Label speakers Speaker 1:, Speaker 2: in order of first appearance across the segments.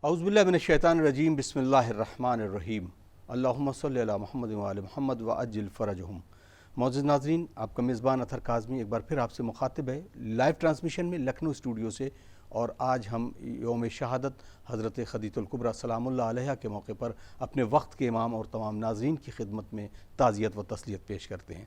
Speaker 1: اعوذ باللہ من الشیطان الرجیم، بسم اللہ الرحمن الرحیم، اللہم صلی علی محمد وعلی محمد وعجل فرجہم۔ معزز ناظرین، آپ کا میزبان اطہر کاظمی ایک بار پھر آپ سے مخاطب ہے لائیو ٹرانسمیشن میں لکھنؤ اسٹوڈیو سے، اور آج ہم یوم شہادت حضرت خدیجۃ الکبریٰ سلام اللہ علیہا کے موقع پر اپنے وقت کے امام اور تمام ناظرین کی خدمت میں تعزیت و تسلیت پیش کرتے ہیں۔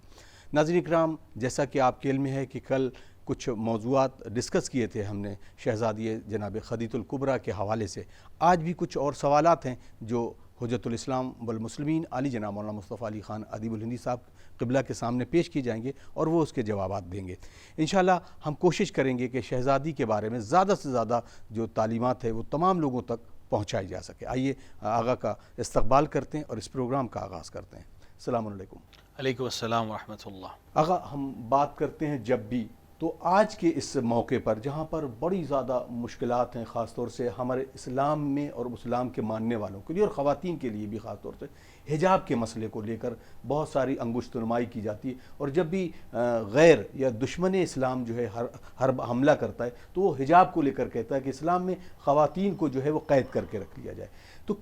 Speaker 1: ناظرین اکرام، جیسا کہ آپ کے علم میں ہے کہ کل کچھ موضوعات ڈسکس کیے تھے ہم نے شہزادی جناب خدیجۃ الکبریٰ کے حوالے سے، آج بھی کچھ اور سوالات ہیں جو حجت الاسلام والمسلمین علی جناب مولانا مصطفیٰ علی خان ادیب الہندی صاحب قبلہ کے سامنے پیش کیے جائیں گے اور وہ اس کے جوابات دیں گے۔ انشاءاللہ ہم کوشش کریں گے کہ شہزادی کے بارے میں زیادہ سے زیادہ جو تعلیمات ہے وہ تمام لوگوں تک پہنچائی جا سکے۔ آئیے آغا کا استقبال کرتے ہیں اور اس پروگرام کا آغاز کرتے ہیں۔ السلام علیکم۔
Speaker 2: علیکم السلام ورحمۃ اللہ۔
Speaker 1: آغا، ہم بات کرتے ہیں جب بھی تو آج کے اس موقع پر جہاں پر بڑی زیادہ مشکلات ہیں، خاص طور سے ہمارے اسلام میں اور اسلام کے ماننے والوں کے لیے اور خواتین کے لیے بھی، خاص طور سے حجاب کے مسئلے کو لے کر بہت ساری انگشت نمائی کی جاتی ہے، اور جب بھی غیر یا دشمن اسلام جو ہے ہر حملہ کرتا ہے تو وہ حجاب کو لے کر کہتا ہے کہ اسلام میں خواتین کو جو ہے وہ قید کر کے رکھ لیا جائے۔ تو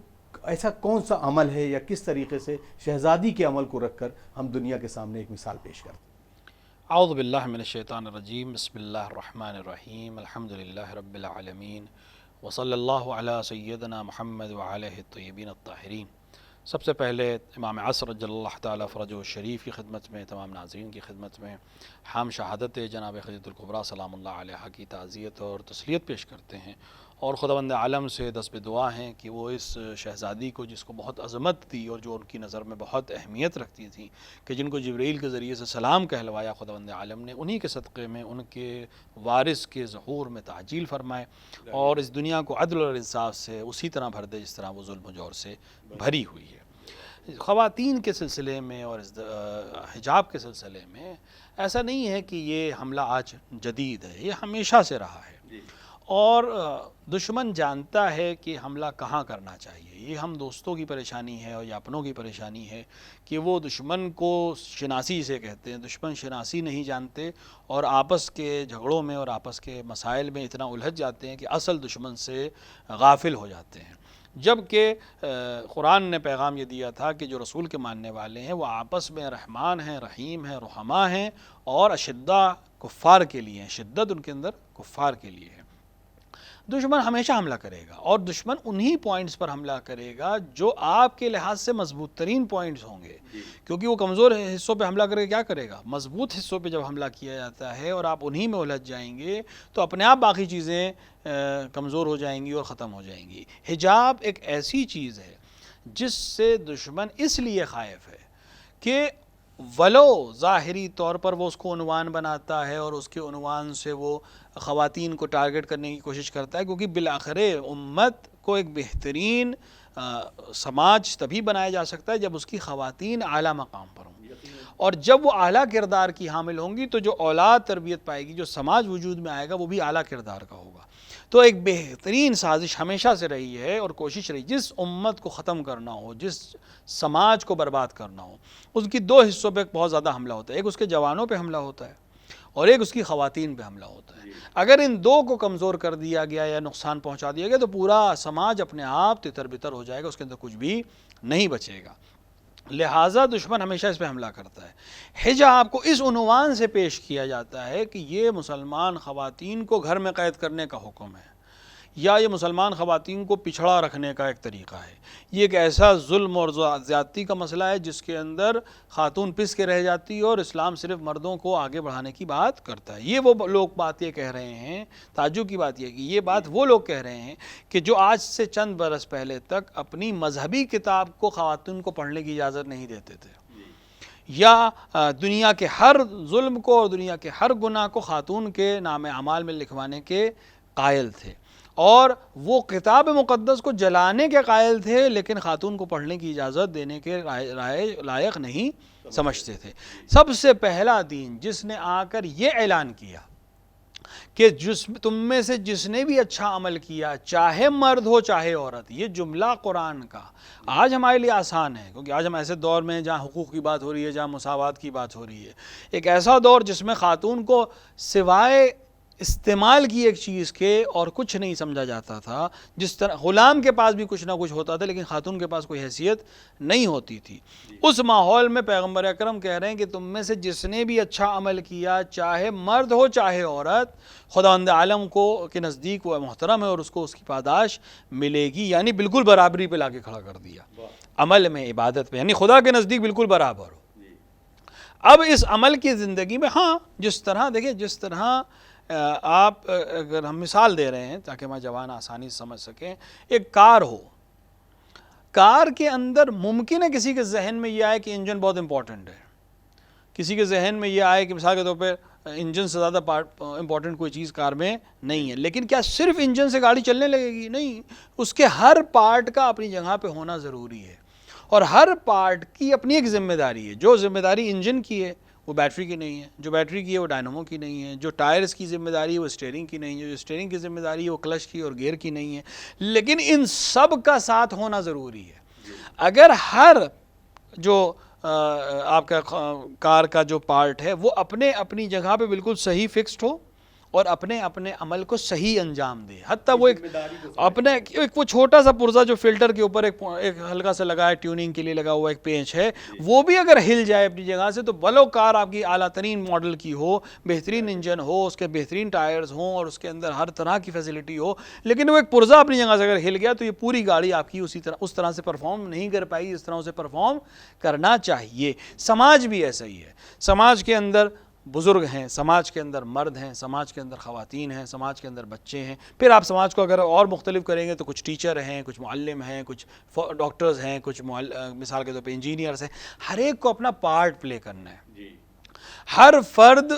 Speaker 1: ایسا کون سا عمل ہے یا کس طریقے سے شہزادی کے عمل کو رکھ کر ہم دنیا کے سامنے ایک مثال پیش کرتے ہیں؟
Speaker 2: اعوذ باللہ من الشیطان الرجیم، بسم اللہ الرحمن الرحیم، الحمدللہ رب العالمین، وصلی اللہ علی سیدنا محمد وعلیہ الطیبین الطاہرین۔ سب سے پہلے امام عصر جل اللہ تعالیٰ فرجہ الشریف کی خدمت میں، تمام ناظرین کی خدمت میں ہم شہادت جناب خدیجۃ الکبریٰ سلام اللہ علیہا کی تعزیت اور تسلیت پیش کرتے ہیں، اور خداوند عالم سے دست دعا ہیں کہ وہ اس شہزادی کو، جس کو بہت عظمت تھی اور جو ان کی نظر میں بہت اہمیت رکھتی تھی، کہ جن کو جبرائیل کے ذریعے سے سلام کہلوایا خداوند عالم نے، انہی کے صدقے میں ان کے وارث کے ظہور میں تعجیل فرمائے اور اس دنیا کو عدل اور انصاف سے اسی طرح بھر دے جس طرح وہ ظلم و جور سے بھری ہوئی ہے۔ خواتین کے سلسلے میں اور حجاب کے سلسلے میں ایسا نہیں ہے کہ یہ حملہ آج جدید ہے، یہ ہمیشہ سے رہا ہے، اور دشمن جانتا ہے کہ حملہ کہاں کرنا چاہیے۔ یہ ہم دوستوں کی پریشانی ہے اور یا اپنوں کی پریشانی ہے کہ وہ دشمن کو شناسی سے کہتے ہیں، دشمن شناسی نہیں جانتے، اور آپس کے جھگڑوں میں اور آپس کے مسائل میں اتنا الجھ جاتے ہیں کہ اصل دشمن سے غافل ہو جاتے ہیں۔ جبکہ قرآن نے پیغام یہ دیا تھا کہ جو رسول کے ماننے والے ہیں وہ آپس میں رحمان ہیں، رحیم ہیں، رحماء ہیں، اور اشدہ کفار کے لیے ہیں، شدت ان کے اندر کفار کے لیے ہے۔ دشمن ہمیشہ حملہ کرے گا، اور دشمن انہی پوائنٹس پر حملہ کرے گا جو آپ کے لحاظ سے مضبوط ترین پوائنٹس ہوں گے، کیونکہ وہ کمزور حصوں پہ حملہ کرے کیا کرے گا؟ مضبوط حصوں پہ جب حملہ کیا جاتا ہے اور آپ انہی میں الجھ جائیں گے تو اپنے آپ باقی چیزیں کمزور ہو جائیں گی اور ختم ہو جائیں گی۔ حجاب ایک ایسی چیز ہے جس سے دشمن اس لیے خائف ہے کہ ولو ظاہری طور پر وہ اس کو عنوان بناتا ہے اور اس کے عنوان سے وہ خواتین کو ٹارگٹ کرنے کی کوشش کرتا ہے، کیونکہ بالآخر امت کو ایک بہترین سماج تبھی بنایا جا سکتا ہے جب اس کی خواتین اعلیٰ مقام پر ہوں، اور جب وہ اعلیٰ کردار کی حامل ہوں گی تو جو اولاد تربیت پائے گی، جو سماج وجود میں آئے گا، وہ بھی اعلیٰ کردار کا ہوگا۔ تو ایک بہترین سازش ہمیشہ سے رہی ہے اور کوشش رہی، جس امت کو ختم کرنا ہو، جس سماج کو برباد کرنا ہو، اس کی دو حصوں پہ بہت زیادہ حملہ ہوتا ہے، ایک اس کے جوانوں پہ حملہ ہوتا ہے اور ایک اس کی خواتین پہ حملہ ہوتا ہے۔ اگر ان دو کو کمزور کر دیا گیا یا نقصان پہنچا دیا گیا تو پورا سماج اپنے آپ تتر بتر ہو جائے گا، اس کے اندر کچھ بھی نہیں بچے گا۔ لہٰذا دشمن ہمیشہ اس پہ حملہ کرتا ہے۔ حجاب کو اس عنوان سے پیش کیا جاتا ہے کہ یہ مسلمان خواتین کو گھر میں قید کرنے کا حکم ہے، یا یہ مسلمان خواتین کو پچھڑا رکھنے کا ایک طریقہ ہے۔ یہ ایک ایسا ظلم اور زیادتی کا مسئلہ ہے جس کے اندر خاتون پس کے رہ جاتی ہے، اور اسلام صرف مردوں کو آگے بڑھانے کی بات کرتا ہے۔ یہ وہ لوگ بات یہ کہہ رہے ہیں، تعجب کی بات یہ ہے کہ یہ بات وہ لوگ کہہ رہے ہیں کہ جو آج سے چند برس پہلے تک اپنی مذہبی کتاب کو خواتین کو پڑھنے کی اجازت نہیں دیتے تھے، یا دنیا کے ہر ظلم کو اور دنیا کے ہر گناہ کو خاتون کے نام اعمال میں لکھوانے کے قائل تھے، اور وہ کتاب مقدس کو جلانے کے قائل تھے، لیکن خاتون کو پڑھنے کی اجازت دینے کے لائق نہیں سمجھتے تھے۔ سب سے پہلا دین جس نے آ کر یہ اعلان کیا کہ تم میں سے جس نے بھی اچھا عمل کیا، چاہے مرد ہو چاہے عورت، یہ جملہ قرآن کا آج ہمارے لیے آسان ہے، کیونکہ آج ہم ایسے دور میں ہیں جہاں حقوق کی بات ہو رہی ہے، جہاں مساوات کی بات ہو رہی ہے، ایک ایسا دور جس میں خاتون کو سوائے استعمال کی ایک چیز کے اور کچھ نہیں سمجھا جاتا تھا. جس طرح غلام کے پاس بھی کچھ نہ کچھ ہوتا تھا لیکن خاتون کے پاس کوئی حیثیت نہیں ہوتی تھی. اس ماحول میں پیغمبر اکرم کہہ رہے ہیں کہ تم میں سے جس نے بھی اچھا عمل کیا، چاہے مرد ہو چاہے عورت، خداوند عالم کو کے نزدیک وہ محترم ہے اور اس کو اس کی پاداش ملے گی. یعنی بالکل برابری پہ لا کے کھڑا کر دیا عمل میں، عبادت پہ، یعنی خدا کے نزدیک بالکل برابر ہو. اب اس عمل کی زندگی میں ہاں جس طرح دیکھیں، جس طرح آپ اگر ہم مثال دے رہے ہیں تاکہ ہمارا جوان آسانی سے سمجھ سکیں، ایک کار ہو، کار کے اندر ممکن ہے کسی کے ذہن میں یہ آئے کہ انجن بہت امپورٹنٹ ہے، کسی کے ذہن میں یہ آئے کہ مثال کے طور پہ انجن سے زیادہ امپورٹنٹ کوئی چیز کار میں نہیں ہے. لیکن کیا صرف انجن سے گاڑی چلنے لگے گی؟ نہیں، اس کے ہر پارٹ کا اپنی جگہ پہ ہونا ضروری ہے اور ہر پارٹ کی اپنی ایک ذمہ داری ہے. جو ذمہ داری انجن کی ہے وہ بیٹری کی نہیں ہے، جو بیٹری کی ہے وہ ڈائنامو کی نہیں ہے، جو ٹائرز کی ذمہ داری ہے وہ اسٹیئرنگ کی نہیں ہے، جو اسٹیئرنگ کی ذمہ داری ہے وہ کلچ کی اور گیئر کی نہیں ہے. لیکن ان سب کا ساتھ ہونا ضروری ہے. اگر ہر جو آپ کا کار کا جو پارٹ ہے وہ اپنی جگہ پہ بالکل صحیح فکسڈ ہو اور اپنے عمل کو صحیح انجام دے، حتیٰ وہ ایک وہ چھوٹا سا پرزا جو فلٹر کے اوپر ایک ہلکا سا لگا ہے، ٹیوننگ کے لیے لگا ہوا ایک پینچ ہے، وہ بھی اگر ہل جائے اپنی جگہ سے تو بلو کار آپ کی اعلیٰ ترین ماڈل کی ہو، بہترین انجن ہو، اس کے بہترین ٹائرز ہوں اور اس کے اندر ہر طرح کی فیسلٹی ہو، لیکن وہ ایک پرزا اپنی جگہ سے اگر ہل گیا تو یہ پوری گاڑی آپ کی اس طرح سے پرفارم نہیں کر پائے گی جس طرح اسے پرفارم کرنا چاہیے. سماج بھی ایسا ہی ہے. سماج کے اندر بزرگ ہیں، سماج کے اندر مرد ہیں، سماج کے اندر خواتین ہیں، سماج کے اندر بچے ہیں. پھر آپ سماج کو اگر اور مختلف کریں گے تو کچھ ٹیچر ہیں، کچھ معلم ہیں، کچھ ڈاکٹرز ہیں، کچھ مثال کے طور پہ انجینئرز ہیں. ہر ایک کو اپنا پارٹ پلے کرنا ہے. ہر فرد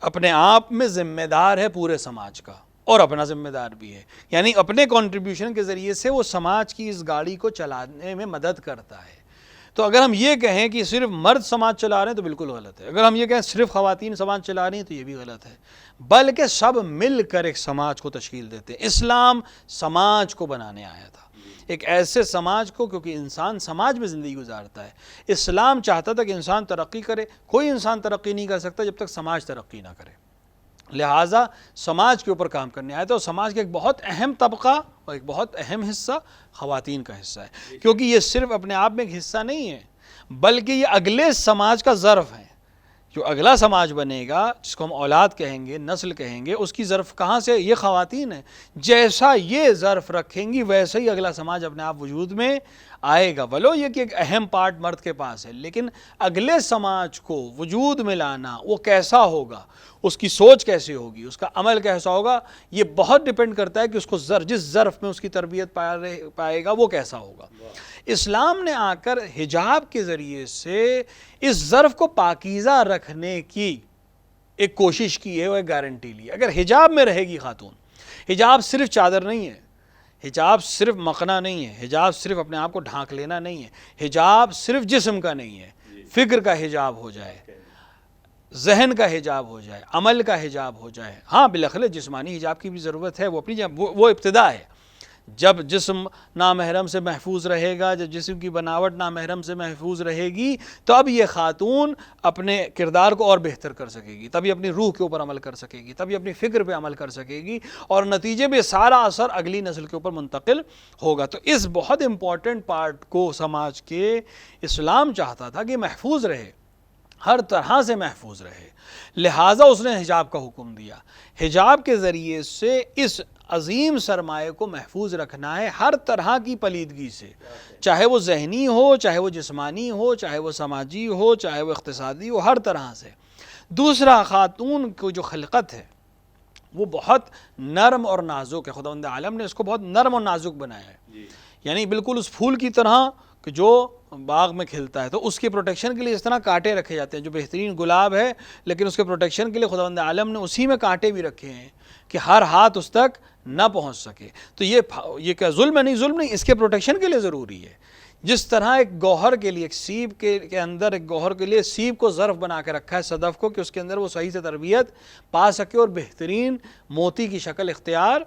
Speaker 2: اپنے آپ میں ذمہ دار ہے پورے سماج کا اور اپنا ذمہ دار بھی ہے. یعنی اپنے کنٹریبیوشن کے ذریعے سے وہ سماج کی اس گاڑی کو چلانے میں مدد کرتا ہے. تو اگر ہم یہ کہیں کہ صرف مرد سماج چلا رہے ہیں تو بالکل غلط ہے. اگر ہم یہ کہیں صرف خواتین سماج چلا رہی ہیں تو یہ بھی غلط ہے. بلکہ سب مل کر ایک سماج کو تشکیل دیتے ہیں. اسلام سماج کو بنانے آیا تھا، ایک ایسے سماج کو، کیونکہ انسان سماج میں زندگی گزارتا ہے. اسلام چاہتا تھا کہ انسان ترقی کرے. کوئی انسان ترقی نہیں کر سکتا جب تک سماج ترقی نہ کرے. لہٰذا سماج کے اوپر کام کرنے آئے تھے اور سماج کا ایک بہت اہم طبقہ اور ایک بہت اہم حصہ خواتین کا حصہ ہے. کیونکہ یہ صرف اپنے آپ میں ایک حصہ نہیں ہے بلکہ یہ اگلے سماج کا ظرف ہے. جو اگلا سماج بنے گا جس کو ہم اولاد کہیں گے، نسل کہیں گے، اس کی ظرف کہاں سے؟ یہ خواتین ہیں. جیسا یہ ظرف رکھیں گی ویسے ہی اگلا سماج اپنے آپ وجود میں آئے گا. ولو یہ کہ ایک اہم پارٹ مرد کے پاس ہے لیکن اگلے سماج کو وجود میں لانا وہ کیسا ہوگا، اس کی سوچ کیسے ہوگی، اس کا عمل کیسا ہوگا، یہ بہت ڈیپینڈ کرتا ہے کہ اس کو جس ظرف میں اس کی تربیت پائے گا وہ کیسا ہوگا. اسلام نے آ کر حجاب کے ذریعے سے اس ظرف کو پاکیزہ رکھنے کی ایک کوشش کی ہے اور ایک گارنٹی لی. اگر حجاب میں رہے گی خاتون، حجاب صرف چادر نہیں ہے، حجاب صرف مخنا نہیں ہے، حجاب صرف اپنے آپ کو ڈھانک لینا نہیں ہے، حجاب صرف جسم کا نہیں ہے، فکر کا حجاب ہو جائے، ذہن کا حجاب ہو جائے، عمل کا حجاب ہو جائے. ہاں بالخلے جسمانی حجاب کی بھی ضرورت ہے، وہ اپنی وہ ابتدا ہے. جب جسم نامحرم سے محفوظ رہے گا، جب جسم کی بناوٹ نامحرم سے محفوظ رہے گی تو اب یہ خاتون اپنے کردار کو اور بہتر کر سکے گی، تبھی اپنی روح کے اوپر عمل کر سکے گی، تبھی اپنی فکر پہ عمل کر سکے گی اور نتیجے میں سارا اثر اگلی نسل کے اوپر منتقل ہوگا. تو اس بہت امپورٹنٹ پارٹ کو سماج کے اسلام چاہتا تھا کہ محفوظ رہے، ہر طرح سے محفوظ رہے. لہٰذا اس نے حجاب کا حکم دیا. حجاب کے ذریعے سے اس عظیم سرمایہ کو محفوظ رکھنا ہے ہر طرح کی پلیدگی سے، چاہے وہ ذہنی ہو، چاہے وہ جسمانی ہو، چاہے وہ سماجی ہو، چاہے وہ اقتصادی ہو، ہر طرح سے. دوسرا، خاتون کو جو خلقت ہے وہ بہت نرم اور نازک ہے. خداوند عالم نے اس کو بہت نرم اور نازک بنایا ہے. یعنی بالکل اس پھول کی طرح کہ جو باغ میں کھلتا ہے، تو اس کی پروٹیکشن کے لیے اس طرح کانٹے رکھے جاتے ہیں. جو بہترین گلاب ہے لیکن اس کے پروٹیکشن کے لیے خداوند عالم نے اسی میں کانٹے بھی رکھے ہیں کہ ہر ہاتھ اس تک نہ پہنچ سکے. تو یہ کیا ظلم ہے؟ نہیں، ظلم نہیں، اس کے پروٹیکشن کے لیے ضروری ہے. جس طرح ایک گوہر کے لیے، ایک سیب کے اندر ایک گوہر کے لیے سیب کو ظرف بنا کے رکھا ہے، صدف کو، کہ اس کے اندر وہ صحیح سے تربیت پا سکے اور بہترین موتی کی شکل اختیار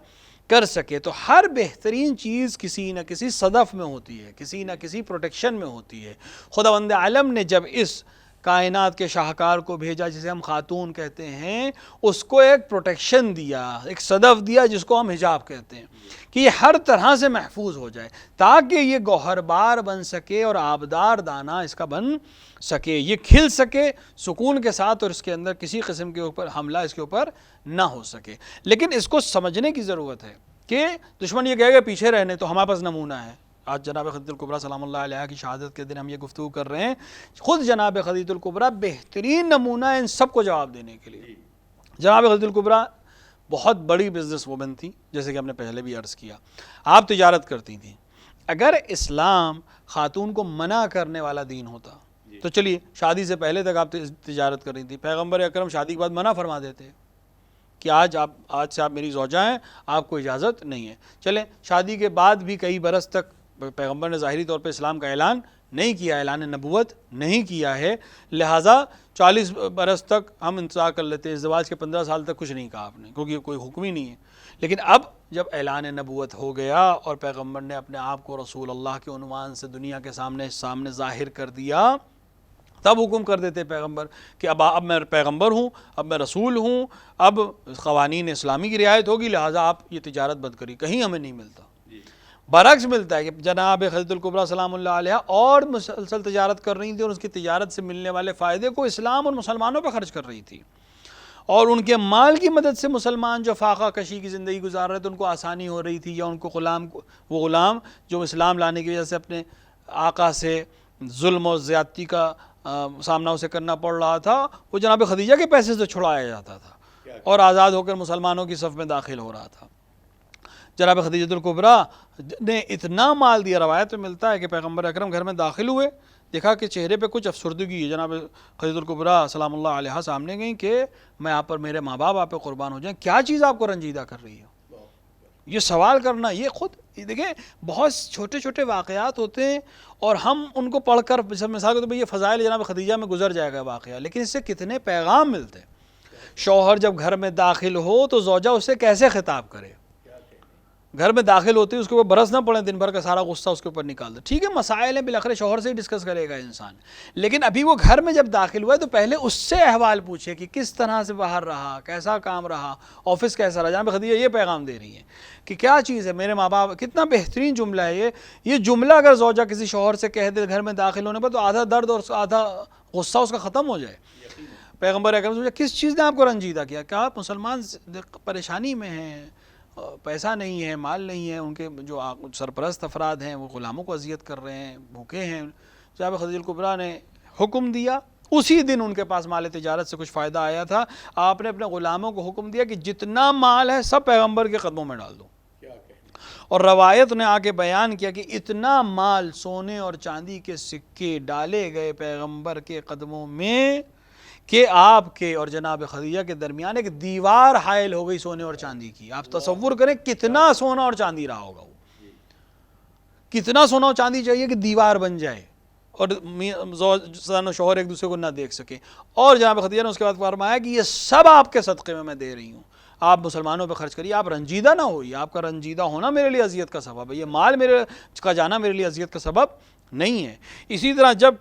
Speaker 2: کر سکے. تو ہر بہترین چیز کسی نہ کسی صدف میں ہوتی ہے، کسی نہ کسی پروٹیکشن میں ہوتی ہے. خداوند عالم نے جب اس کائنات کے شاہکار کو بھیجا جسے ہم خاتون کہتے ہیں، اس کو ایک پروٹیکشن دیا، ایک صدف دیا جس کو ہم حجاب کہتے ہیں، کہ یہ ہر طرح سے محفوظ ہو جائے تاکہ یہ گوہر بار بن سکے اور آبدار دانہ اس کا بن سکے، یہ کھل سکے سکون کے ساتھ، اور اس کے اندر کسی قسم کے اوپر حملہ اس کے اوپر نہ ہو سکے۔ لیکن اس کو سمجھنے کی ضرورت ہے کہ دشمن یہ کہے گا پیچھے رہنے، تو ہمارے پاس نمونہ ہے۔ آج جناب خدیجہ الکبریٰ سلام اللہ علیہا کی شہادت کے دن ہم یہ گفتگو کر رہے ہیں، خود جناب خدیجہ الکبریٰ بہترین نمونہ ہے ان سب کو جواب دینے کے لیے۔ جناب خدیجہ الکبریٰ بہت بڑی بزنس وومن تھی، جیسے کہ ہم نے پہلے بھی عرض کیا، آپ تجارت کرتی تھیں۔ اگر اسلام خاتون کو منع کرنے والا دین ہوتا تو چلیے شادی سے پہلے تک آپ تجارت کر رہی تھی، پیغمبر اکرم شادی کے بعد منع فرما دیتے کہ آج سے آپ میری زوجہ ہیں، آپ کو اجازت نہیں ہے۔ چلیں شادی کے بعد بھی کئی برس تک پیغمبر نے ظاہری طور پہ اسلام کا اعلان نہیں کیا، اعلان نبوت نہیں کیا ہے، لہٰذا 40 برس تک ہم انتظار کر لیتے ہیں، ازدواج کے 15 سال تک کچھ نہیں کہا آپ نے، کیونکہ کوئی حکم ہی نہیں ہے۔ لیکن اب جب اعلان نبوت ہو گیا اور پیغمبر نے اپنے آپ کو رسول اللہ کے عنوان سے دنیا کے سامنے ظاہر کر دیا، تب حکم کر دیتے پیغمبر کہ اب میں پیغمبر ہوں، اب میں رسول ہوں، اب قوانین اسلامی کی رعایت ہوگی، لہٰذا آپ یہ تجارت بند کریے۔ کہیں ہمیں نہیں ملتا، برعکس ملتا ہے کہ جناب خدیجہ الکبریٰ سلام اللہ علیہا اور مسلسل تجارت کر رہی تھی، اور اس کی تجارت سے ملنے والے فائدے کو اسلام اور مسلمانوں پہ خرچ کر رہی تھی، اور ان کے مال کی مدد سے مسلمان جو فاقہ کشی کی زندگی گزار رہے تھے ان کو آسانی ہو رہی تھی، یا ان کو وہ غلام جو اسلام لانے کی وجہ سے اپنے آقا سے ظلم اور زیادتی کا سامنا اسے کرنا پڑ رہا تھا، وہ جناب خدیجہ کے پیسے سے چھڑایا جاتا تھا اور آزاد ہو کر مسلمانوں کی صف میں داخل ہو رہا تھا۔ جناب خدیجہ الکبریٰ نے اتنا مال دیا، روایت میں ملتا ہے کہ پیغمبر اکرم گھر میں داخل ہوئے، دیکھا کہ چہرے پہ کچھ افسردگی ہے، جناب خدیجہ الکبریٰ سلام اللہ علیہا سامنے گئیں کہ میں آپ پر، میرے ماں باپ آپ پہ قربان ہو جائیں، کیا چیز آپ کو رنجیدہ کر رہی ہے؟ یہ سوال کرنا، یہ خود دیکھیں بہت چھوٹے چھوٹے واقعات ہوتے ہیں اور ہم ان کو پڑھ کر مثال کے طور پہ یہ فضائل جناب خدیجہ میں گزر جائے گا واقعہ، لیکن اس سے کتنے پیغام ملتے ہیں۔ شوہر جب گھر میں داخل ہو تو زوجہ اس سے کیسے خطاب کرے، گھر میں داخل ہوتے اس کے اوپر برس نہ پڑے، دن بھر کا سارا غصہ اس کے اوپر نکال دے، ٹھیک ہے مسائل ہیں بالآخر شوہر سے ہی ڈسکس کرے گا انسان، لیکن ابھی وہ گھر میں جب داخل ہوا ہے تو پہلے اس سے احوال پوچھے کہ کس طرح سے باہر رہا، کیسا کام رہا، آفس کیسا رہا۔ جناب خدیجہ یہ پیغام دے رہی ہیں کہ کیا چیز ہے، میرے ماں باپ، کتنا بہترین جملہ ہے یہ جملہ اگر زوجہ کسی شوہر سے کہہ دے گھر میں داخل ہونے پر تو آدھا درد اور آدھا غصہ اس کا ختم ہو جائے۔ پیغمبر اکرم سے کس چیز نے آپ کو رنجیدہ کیا، کہ آپ مسلمان پریشانی میں ہیں، پیسہ نہیں ہے، مال نہیں ہے، ان کے جو سرپرست افراد ہیں وہ غلاموں کو اذیت کر رہے ہیں، بھوکے ہیں۔ جناب خدیجہ الکبریٰ نے حکم دیا، اسی دن ان کے پاس مال تجارت سے کچھ فائدہ آیا تھا، آپ نے اپنے غلاموں کو حکم دیا کہ جتنا مال ہے سب پیغمبر کے قدموں میں ڈال دو، اور روایت نے آگے بیان کیا کہ اتنا مال سونے اور چاندی کے سکے ڈالے گئے پیغمبر کے قدموں میں کہ آپ کے اور جناب خدیجہ کے درمیان ایک دیوار حائل ہو گئی سونے اور چاندی کی۔ آپ تصور کریں کتنا سونا اور چاندی رہا ہوگا، وہ کتنا سونا اور چاندی چاہیے کہ دیوار بن جائے اور زن و شوہر ایک دوسرے کو نہ دیکھ سکے۔ اور جناب خدیجہ نے اس کے بعد فرمایا کہ یہ سب آپ کے صدقے میں دے رہی ہوں، آپ مسلمانوں پہ خرچ کریے، آپ رنجیدہ نہ ہوئیے، آپ کا رنجیدہ ہونا میرے لیے اذیت کا سبب ہے، یہ مال میرے کا جانا میرے لیے اذیت کا سبب نہیں ہے۔ اسی طرح جب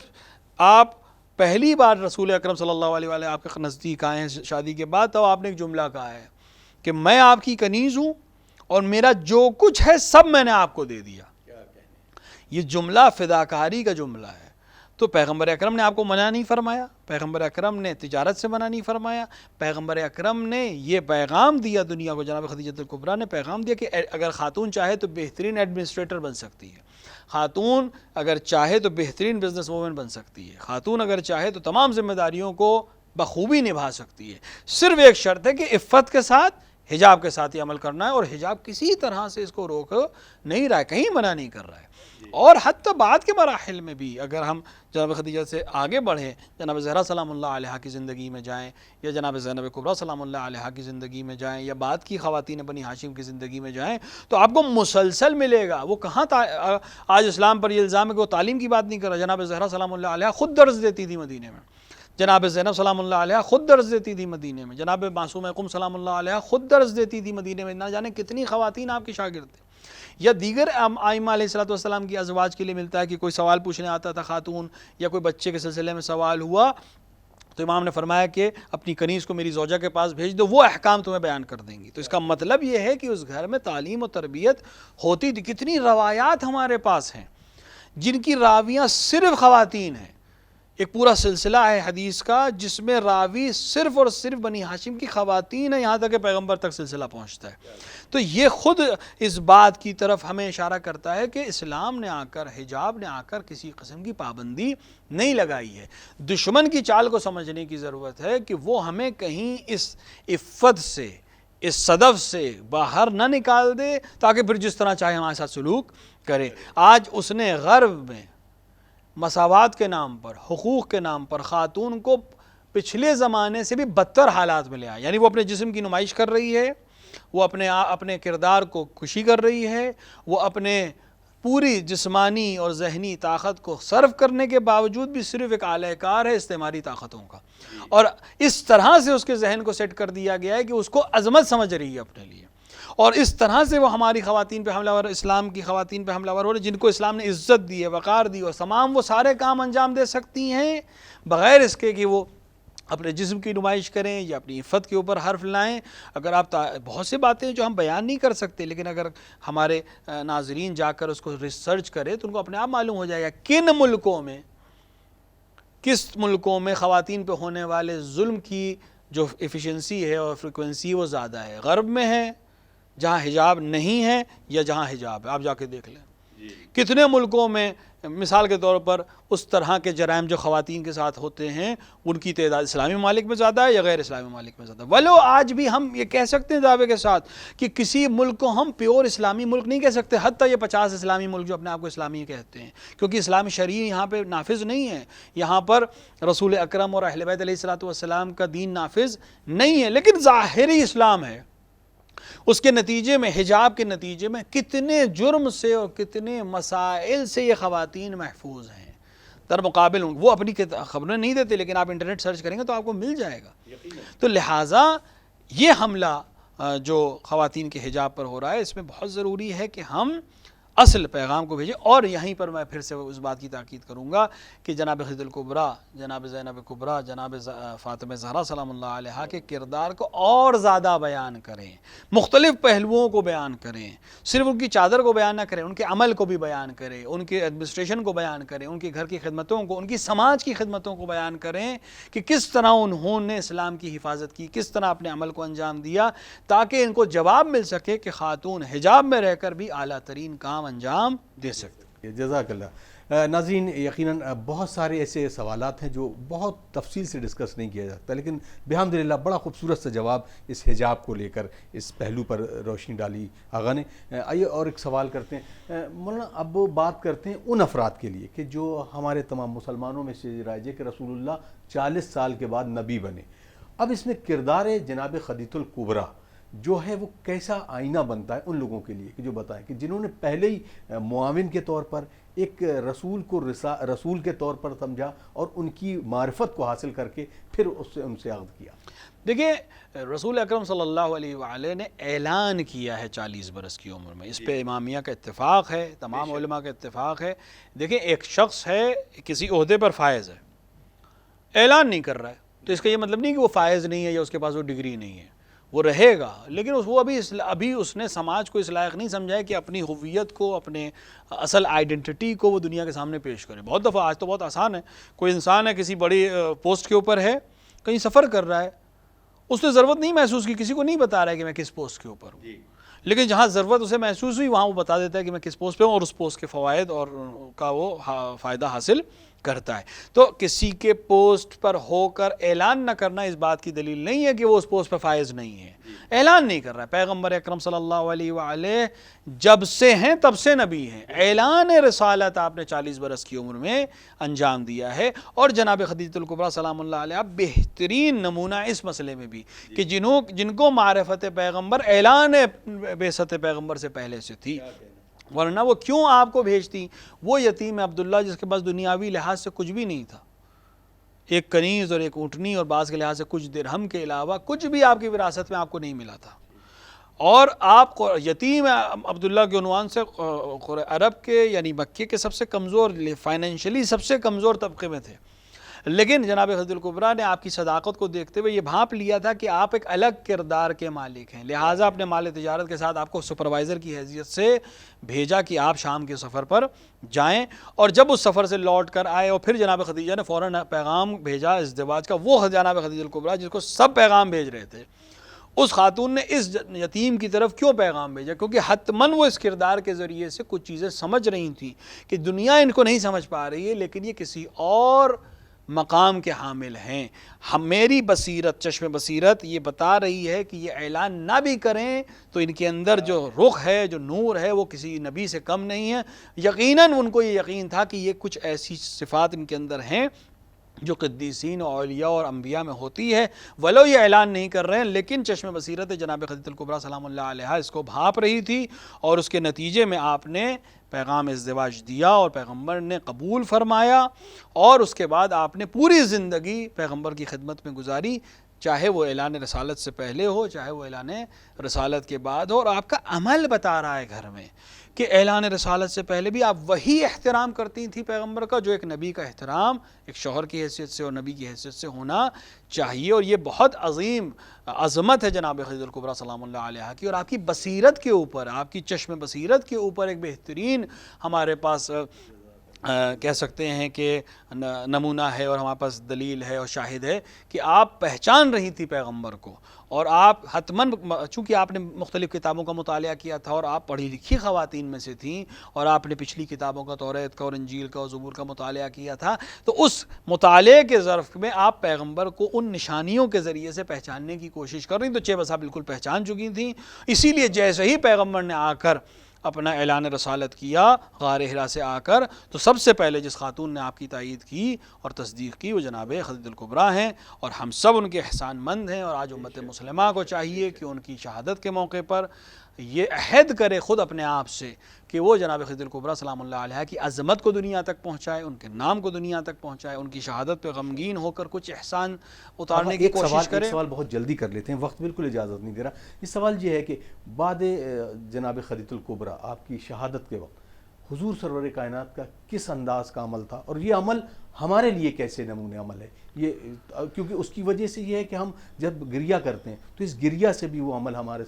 Speaker 2: آپ پہلی بار رسول اکرم صلی اللہ علیہ وآلہ آپ کے نزدیک آئے ہیں شادی کے بعد، تو آپ نے ایک جملہ کہا ہے کہ میں آپ کی کنیز ہوں اور میرا جو کچھ ہے سب میں نے آپ کو دے دیا۔ یہ جملہ فداکاری کا جملہ ہے۔ تو پیغمبر اکرم نے آپ کو منع نہیں فرمایا، پیغمبر اکرم نے تجارت سے منع نہیں فرمایا، پیغمبر اکرم نے یہ پیغام دیا دنیا کو، جناب خدیجہ الکبریٰ نے پیغام دیا کہ اگر خاتون چاہے تو بہترین ایڈمنسٹریٹر بن سکتی ہے، خاتون اگر چاہے تو بہترین بزنس وومن بن سکتی ہے، خاتون اگر چاہے تو تمام ذمہ داریوں کو بخوبی نبھا سکتی ہے، صرف ایک شرط ہے کہ عفت کے ساتھ، حجاب کے ساتھ ہی عمل کرنا ہے، اور حجاب کسی طرح سے اس کو روک نہیں رہا ہے، کہیں منع نہیں کر رہا ہے۔ اور حتی بعد کے مراحل میں بھی اگر ہم جناب خدیجہ سے آگے بڑھیں، جناب زہرا سلام اللہ علیہا کی زندگی میں جائیں، یا جناب زینب کبریٰ سلام اللہ علیہا کی زندگی میں جائیں، یا بعد کی خواتین بنی ہاشم کی زندگی میں جائیں، تو آپ کو مسلسل ملے گا۔ وہ کہاں آج اسلام پر یہ الزام ہے کہ وہ تعلیم کی بات نہیں کر رہا، جناب زہرا سلام اللہ علیہا خود درس دیتی تھی مدینے میں، جناب زینب سلام اللہ علیہا خود درس دیتی تھی مدینے میں، جناب معصومہ قم سلام اللہ علیہا خود درس دیتی تھی مدینے میں، نہ جانے کتنی خواتین آپ کی شاگرد تھیں۔ یا دیگر ائمہ علیہ الصلوۃ والسلام کی ازواج کے لیے ملتا ہے کہ کوئی سوال پوچھنے آتا تھا خاتون یا کوئی بچے کے سلسلے میں سوال ہوا تو امام نے فرمایا کہ اپنی کنیز کو میری زوجہ کے پاس بھیج دو، وہ احکام تمہیں بیان کر دیں گی۔ تو اس کا مطلب یہ ہے کہ اس گھر میں تعلیم و تربیت ہوتی تھی۔ کتنی روایات ہمارے پاس ہیں جن کی راویاں صرف خواتین ہیں، ایک پورا سلسلہ ہے حدیث کا جس میں راوی صرف اور صرف بنی ہاشم کی خواتین ہیں، یہاں تک کہ پیغمبر تک سلسلہ پہنچتا ہے۔ تو یہ خود اس بات کی طرف ہمیں اشارہ کرتا ہے کہ اسلام نے آ کر، حجاب نے آ کر کسی قسم کی پابندی نہیں لگائی ہے۔ دشمن کی چال کو سمجھنے کی ضرورت ہے کہ وہ ہمیں کہیں اس عفت سے، اس صدف سے باہر نہ نکال دے تاکہ پھر جس طرح چاہے ہمارے ساتھ سلوک کرے۔ آج اس نے غرب میں مساوات کے نام پر، حقوق کے نام پر خاتون کو پچھلے زمانے سے بھی بدتر حالات میں لے آیا، یعنی وہ اپنے جسم کی نمائش کر رہی ہے، وہ اپنے کردار کو خوشی کر رہی ہے، وہ اپنے پوری جسمانی اور ذہنی طاقت کو صرف کرنے کے باوجود بھی صرف ایک اعلی کار ہے استعماری طاقتوں کا، اور اس طرح سے اس کے ذہن کو سیٹ کر دیا گیا ہے کہ اس کو عظمت سمجھ رہی ہے اپنے لیے، اور اس طرح سے وہ ہماری خواتین پہ حملہ ور، اسلام کی خواتین پہ حملہ ور ہو رہے، جن کو اسلام نے عزت دی ہے، وقار دی، اور تمام وہ سارے کام انجام دے سکتی ہیں بغیر اس کے کہ وہ اپنے جسم کی نمائش کریں یا اپنی عفت کے اوپر حرف لائیں۔ اگر آپ بہت سی باتیں جو ہم بیان نہیں کر سکتے، لیکن اگر ہمارے ناظرین جا کر اس کو ریسرچ کرے تو ان کو اپنے آپ معلوم ہو جائے گا کس ملکوں میں خواتین پہ ہونے والے ظلم کی جو ایفیشنسی ہے اور فریکوینسی وہ زیادہ ہے۔ غرب میں ہے جہاں حجاب نہیں ہے یا جہاں حجاب ہے، آپ جا کے دیکھ لیں کتنے ملکوں میں مثال کے طور پر اس طرح کے جرائم جو خواتین کے ساتھ ہوتے ہیں ان کی تعداد اسلامی ممالک میں زیادہ ہے یا غیر اسلامی ممالک میں زیادہ ہے۔ ولو آج بھی ہم یہ کہہ سکتے ہیں دعوے کے ساتھ کہ کسی ملک کو ہم پیور اسلامی ملک نہیں کہہ سکتے، حتیٰ یہ 50 اسلامی ملک جو اپنے آپ کو اسلامی کہتے ہیں، کیونکہ اسلامی شرعی یہاں پہ نافذ نہیں ہے، یہاں پر رسول اکرم اور اہل بیت علیہ الصلوۃ والسلام کا دین نافذ نہیں ہے، لیکن ظاہری اسلام ہے۔ اس کے نتیجے میں، حجاب کے نتیجے میں کتنے جرم سے اور کتنے مسائل سے یہ خواتین محفوظ ہیں در مقابل وہ اپنی خبریں نہیں دیتے، لیکن آپ انٹرنیٹ سرچ کریں گے تو آپ کو مل جائے گا۔ تو لہٰذا یہ حملہ جو خواتین کے حجاب پر ہو رہا ہے، اس میں بہت ضروری ہے کہ ہم اصل پیغام کو بھیجیں۔ اور یہیں پر میں پھر سے اس بات کی تاکید کروں گا کہ جناب خدیجہ الکبریٰ، جناب زینب کبریٰ، جناب فاطمہ زہرا سلام اللہ علیہا کے کردار کو اور زیادہ بیان کریں، مختلف پہلوؤں کو بیان کریں، صرف ان کی چادر کو بیان نہ کریں، ان کے عمل کو بھی بیان کریں، ان کے ایڈمنسٹریشن کو بیان کریں، ان کے گھر کی خدمتوں کو، ان کی سماج کی خدمتوں کو بیان کریں کہ کس طرح انہوں نے اسلام کی حفاظت کی، کس طرح اپنے عمل کو انجام دیا، تاکہ ان کو جواب مل سکے کہ خاتون حجاب میں رہ کر بھی اعلیٰ ترین کام انجام دے سکتے۔
Speaker 1: جزاک اللہ۔ ناظرین، یقیناً بہت سارے ایسے سوالات ہیں جو بہت تفصیل سے ڈسکس نہیں کیا جاتا، لیکن بحمدللہ بڑا خوبصورت سا جواب اس حجاب کو لے کر اس پہلو پر روشنی ڈالی آغا نے۔ آئیے اور ایک سوال کرتے ہیں مولانا، اب بات کرتے ہیں ان افراد کے لیے کہ جو ہمارے تمام مسلمانوں میں سے رائج ہے کہ رسول اللہ 40 سال کے بعد نبی بنے۔ اب اس میں کردار جناب خدیجہ الکبریٰ جو ہے وہ کیسا آئینہ بنتا ہے ان لوگوں کے لیے کہ جو بتائیں کہ جنہوں نے پہلے ہی معاون کے طور پر ایک رسول کو رسول کے طور پر سمجھا اور ان کی معرفت کو حاصل کر کے پھر ان سے عہد کیا۔
Speaker 2: دیکھیں، رسول اکرم صلی اللہ علیہ وآلہ نے اعلان کیا ہے 40 برس کی عمر میں، اس پہ امامیہ کا اتفاق ہے، تمام علماء کا اتفاق ہے۔ دیکھیں، ایک شخص ہے کسی عہدے پر فائز ہے، اعلان نہیں کر رہا ہے، تو اس کا یہ مطلب نہیں کہ وہ فائز نہیں ہے یا اس کے پاس وہ ڈگری نہیں ہے، وہ رہے گا، لیکن وہ ابھی اس نے سماج کو اس لائق نہیں سمجھا ہے کہ اپنی ہویت کو، اپنے اصل آئیڈنٹی کو وہ دنیا کے سامنے پیش کرے۔ بہت دفعہ آج تو بہت آسان ہے، کوئی انسان ہے کسی بڑی پوسٹ کے اوپر ہے، کہیں سفر کر رہا ہے، اس نے ضرورت نہیں محسوس کی، کسی کو نہیں بتا رہا ہے کہ میں کس پوسٹ کے اوپر ہوں، لیکن جہاں ضرورت اسے محسوس ہوئی وہاں وہ بتا دیتا ہے کہ میں کس پوسٹ پہ ہوں اور اس پوسٹ کے فوائد اور کا وہ فائدہ حاصل کرتا ہے۔ تو کسی کے پوسٹ پر ہو کر اعلان نہ کرنا اس بات کی دلیل نہیں ہے کہ وہ اس پوسٹ پر فائز نہیں ہے، اعلان نہیں کر رہا ہے۔ پیغمبر اکرم صلی اللہ علیہ وآلہ جب سے ہیں تب سے نبی ہیں، اعلان رسالت آپ نے 40 برس کی عمر میں انجام دیا ہے، اور جناب خدیجہ الکبریٰ سلام اللہ علیہ بہترین نمونہ اس مسئلے میں بھی کہ جن کو معرفت پیغمبر اعلان بعثت پیغمبر سے پہلے سے تھی، ورنہ وہ کیوں آپ کو بھیجتی؟ وہ یتیم عبداللہ جس کے پاس دنیاوی لحاظ سے کچھ بھی نہیں تھا، ایک کنیز اور ایک اونٹنی اور بعض کے لحاظ سے کچھ درہم کے علاوہ کچھ بھی آپ کی وراثت میں آپ کو نہیں ملا تھا، اور آپ یتیم عبداللہ کے عنوان سے عرب کے یعنی مکے کے سب سے کمزور، فائنینشلی سب سے کمزور طبقے میں تھے، لیکن جناب خدیجہ الکبریٰ نے آپ کی صداقت کو دیکھتے ہوئے یہ بھانپ لیا تھا کہ آپ ایک الگ کردار کے مالک ہیں، لہٰذا اپنے مال تجارت کے ساتھ آپ کو سپروائزر کی حیثیت سے بھیجا کہ آپ شام کے سفر پر جائیں، اور جب اس سفر سے لوٹ کر آئے اور پھر جناب خدیجہ نے فوراً پیغام بھیجا ازدواج کا، وہ جناب خدیجہ الکبریٰ جس کو سب پیغام بھیج رہے تھے، اس خاتون نے اس یتیم کی طرف کیوں پیغام بھیجا؟ کیونکہ حتماً وہ اس کردار کے ذریعے سے کچھ چیزیں سمجھ رہی تھیں کہ دنیا ان کو نہیں سمجھ پا رہی ہے، لیکن یہ کسی اور مقام کے حامل ہیں۔ میری بصیرت، چشم بصیرت یہ بتا رہی ہے کہ یہ اعلان نہ بھی کریں تو ان کے اندر جو رخ ہے، جو نور ہے، وہ کسی نبی سے کم نہیں ہے۔ یقیناً ان کو یہ یقین تھا کہ یہ کچھ ایسی صفات ان کے اندر ہیں جو قدیسین اور اولیاء اور انبیاء میں ہوتی ہے، ولو یہ اعلان نہیں کر رہے ہیں، لیکن چشم بصیرت جناب خدیجہ الکبریٰ سلام اللہ علیہا اس کو بھانپ رہی تھی، اور اس کے نتیجے میں آپ نے پیغام ازدواج دیا اور پیغمبر نے قبول فرمایا، اور اس کے بعد آپ نے پوری زندگی پیغمبر کی خدمت میں گزاری، چاہے وہ اعلان رسالت سے پہلے ہو، چاہے وہ اعلان رسالت کے بعد ہو۔ اور آپ کا عمل بتا رہا ہے گھر میں کہ اعلان رسالت سے پہلے بھی آپ وہی احترام کرتی تھی پیغمبر کا جو ایک نبی کا احترام ایک شوہر کی حیثیت سے اور نبی کی حیثیت سے ہونا چاہیے، اور یہ بہت عظیم عظمت ہے جناب خدیجہ الکبریٰ سلام اللہ علیہا کی، اور آپ کی بصیرت کے اوپر، آپ کی چشم بصیرت کے اوپر ایک بہترین ہمارے پاس کہہ سکتے ہیں کہ نمونہ ہے، اور ہمارے پاس دلیل ہے اور شاہد ہے کہ آپ پہچان رہی تھی پیغمبر کو، اور آپ حتماً چونکہ آپ نے مختلف کتابوں کا مطالعہ کیا تھا اور آپ پڑھی لکھی خواتین میں سے تھیں، اور آپ نے پچھلی کتابوں کا، توریت کا اور انجیل کا اور زبور کا مطالعہ کیا تھا، تو اس مطالعے کے ظرف میں آپ پیغمبر کو ان نشانیوں کے ذریعے سے پہچاننے کی کوشش کر رہی، تو چھ بسا بالکل پہچان چکی تھیں۔ اسی لیے جیسے ہی پیغمبر نے آ کر اپنا اعلان رسالت کیا غار حرا سے آ کر، تو سب سے پہلے جس خاتون نے آپ کی تائید کی اور تصدیق کی وہ جناب خدیجہ الکبریٰ ہیں، اور ہم سب ان کے احسان مند ہیں، اور آج امت مسلمہ کو چاہیے کہ ان کی شہادت کے موقع پر یہ عہد کرے خود اپنے آپ سے کہ وہ جناب خدیجہ الکبریٰ سلام اللہ علیہا کی عظمت کو دنیا تک پہنچائے، ان کے نام کو دنیا تک پہنچائے، ان کی شہادت پہ غمگین ہو کر کچھ احسان اتارنے کی کوشش کرے۔
Speaker 1: ایک سوال بہت جلدی کر لیتے ہیں، وقت بالکل اجازت نہیں دے رہا۔ یہ سوال یہ ہے کہ بعد جناب خدیجہ الکبریٰ آپ کی شہادت کے وقت حضور سرور کائنات کا کس انداز کا عمل تھا، اور یہ عمل ہمارے لیے کیسے نمونے عمل ہے؟ یہ کیونکہ اس کی وجہ سے یہ ہے کہ ہم جب گریہ کرتے ہیں تو اس گریہ سے بھی وہ عمل ہمارے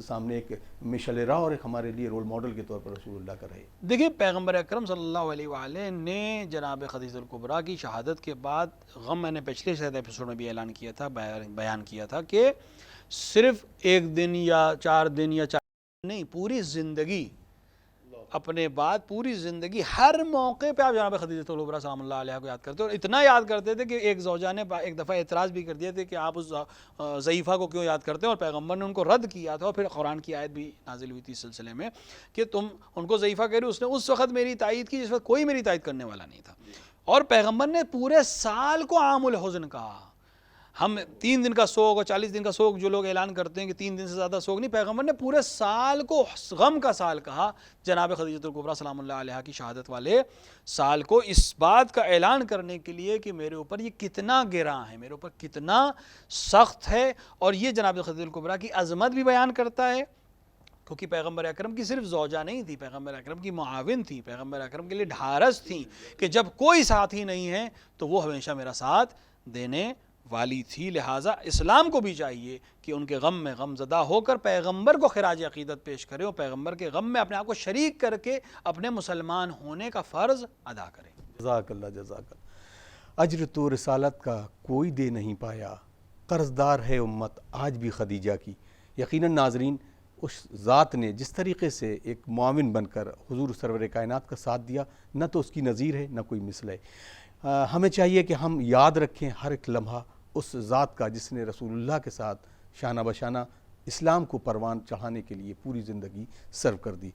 Speaker 1: سامنے ایک مشعل راہ اور ایک ہمارے لیے رول ماڈل کے طور پر رسول اللہ کا رہے۔
Speaker 2: دیکھیے پیغمبر اکرم صلی اللہ علیہ وآلہ نے جناب خدیجہ الکبریٰ کی شہادت کے بعد غم، میں نے پچھلے شاید ایپیسوڈ میں بھی اعلان کیا تھا، بیان کیا تھا کہ صرف ایک دن یا 4 دن یا 4 دن نہیں، پوری زندگی اپنے بعد پوری زندگی ہر موقع پہ آپ جناب خدیجہ الکبریٰ سلام اللہ علیہ کو یاد کرتے، اور اتنا یاد کرتے تھے کہ ایک زوجہ نے ایک دفعہ اعتراض بھی کر دیا تھا کہ آپ اس ضعیفہ کو کیوں یاد کرتے ہیں، اور پیغمبر نے ان کو رد کیا تھا، اور پھر قرآن کی آیت بھی نازل ہوئی تھی اس سلسلے میں کہ تم ان کو ضعیفہ کہہ رہے ہو۔ اس نے اس وقت میری تائید کی جس وقت کوئی میری تائید کرنے والا نہیں تھا، اور پیغمبر نے پورے سال کو عام الحزن کہا۔ ہم 3 دن کا سوگ اور 40 دن کا سوگ جو لوگ اعلان کرتے ہیں کہ 3 دن سے زیادہ سوگ نہیں، پیغمبر نے پورے سال کو غم کا سال کہا، جناب خدیجہ الکبریٰ سلام اللہ علیہا کی شہادت والے سال کو، اس بات کا اعلان کرنے کے لیے کہ میرے اوپر یہ کتنا گراں ہے، میرے اوپر کتنا سخت ہے، اور یہ جناب خدیجہ الکبریٰ کی عظمت بھی بیان کرتا ہے، کیونکہ پیغمبر اکرم کی صرف زوجہ نہیں تھی، پیغمبر اکرم کی معاون تھی، پیغمبر اکرم کے لیے ڈھارس تھی کہ جب کوئی ساتھی نہیں ہے تو وہ ہمیشہ میرا ساتھ دینے والی تھی۔ لہٰذا اسلام کو بھی چاہیے کہ ان کے غم میں غم زدہ ہو کر پیغمبر کو خراج عقیدت پیش کرے، اور پیغمبر کے غم میں اپنے آپ کو شریک کر کے اپنے مسلمان ہونے کا فرض ادا کرے۔
Speaker 1: جزاک اللہ، جزاک اللہ۔ اجر تو رسالت کا کوئی دے نہیں پایا، قرض دار ہے امت آج بھی خدیجہ کی۔ یقیناً ناظرین، اس ذات نے جس طریقے سے ایک معاون بن کر حضور سرور کائنات کا ساتھ دیا، نہ تو اس کی نظیر ہے نہ کوئی مثل ہے۔ ہمیں چاہیے کہ ہم یاد رکھیں ہر ایک لمحہ اس ذات کا جس نے رسول اللہ کے ساتھ شانہ بشانہ اسلام کو پروان چڑھانے کے لیے پوری زندگی سرو کر دی۔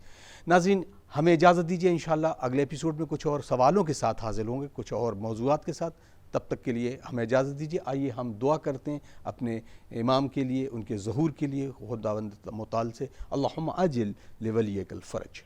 Speaker 1: ناظرین، ہمیں اجازت دیجیے، انشاءاللہ اگلے ایپیسوڈ میں کچھ اور سوالوں کے ساتھ حاضر ہوں گے، کچھ اور موضوعات کے ساتھ۔ تب تک کے لیے ہمیں اجازت دیجیے، آئیے ہم دعا کرتے ہیں اپنے امام کے لیے، ان کے ظہور کے لیے خداوند متعال سے۔ اللہم عجل لولیک الفرج۔